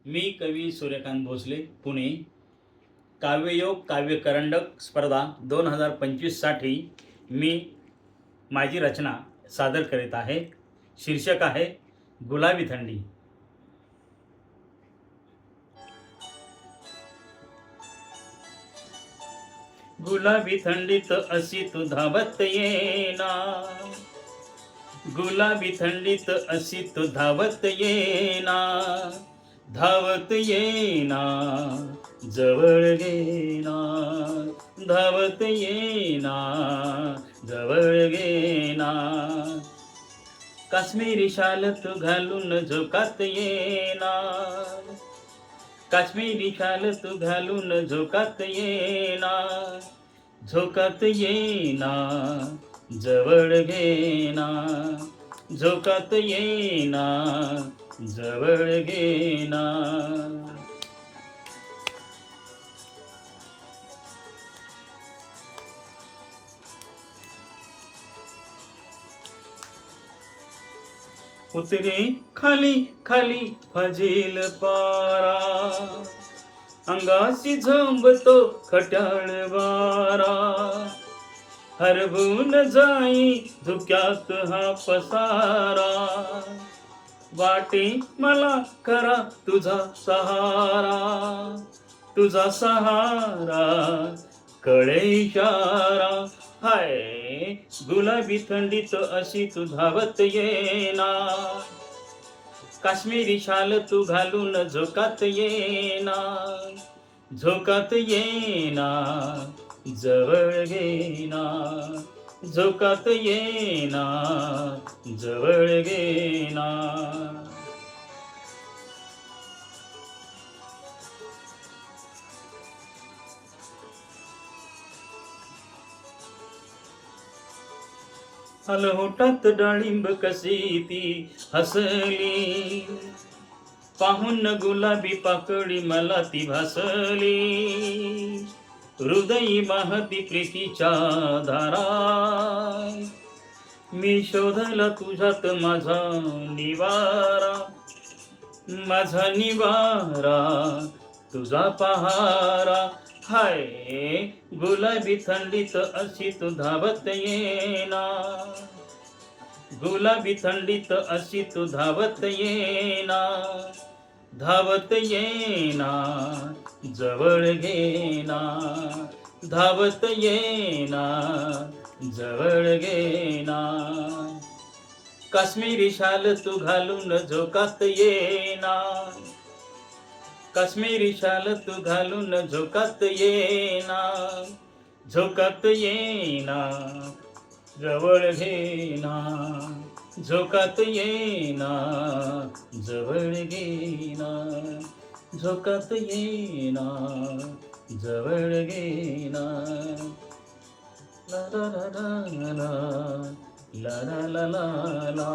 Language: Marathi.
मी कवी सूर्यकांत भोसले, पुणे. काव्ययोग काव्यकरंडक स्पर्धा 2025साठी मी माझी रचना सादर करीत आहे. शीर्षक आहे गुलाबी थंडी. गुलाबी थंडीत अशी तू धावत येना, गुलाबी थंडीत अशी तू धावत येना, धावत येना, जवळ घेना, धावत येना, जवळ घेना. काश्मीरी शाल तू घालून झोकात येना, काश्मीरी शाल तू घालून झोकात येना, झोकात येना, जवळ घेना, झोकात येना, जवळ घेना. उतरे खाली खाली फाजील पारा, अंगाशी झोंबतो खट्याळ वारा, हरवून जाई धुक्यात हा पसारा, वाटे मला खरा तुझा सहारा, तुझा सहारा कळे इशारा. हाय गुलाबी थंडीत अशी तू धावत येना, काश्मीरी शाल तू घालून झोकात येना, झोकात येना, जवळ घेना, झोकात येना, जवळ घेना. होठात डाळिंब कशी ती हसली, पाहून गुलाबी पाकळी मला ती भासली, हृदयी वाहती प्रीतीच्या धारा, मी शोधला तुझ्यात माझा निवारा, माझा निवारा तुझा पहारा. हाय गुलाबी थंडीत अशी तू धावत येना, गुलाबी थंडीत अशी तू धावत येना, धावत येना, जवळ घेना, धावत येना, जवळ घेना. काश्मीरी शाल तू घालून झोकात येना, काश्मीरी शाल तू घालून झोकात येना, झोकात येना, जवळ घेना, झोकात येना, जवळ घेना, झोकात येना, जवळ घेना. ला ला ला ला ला ला ला ला ला.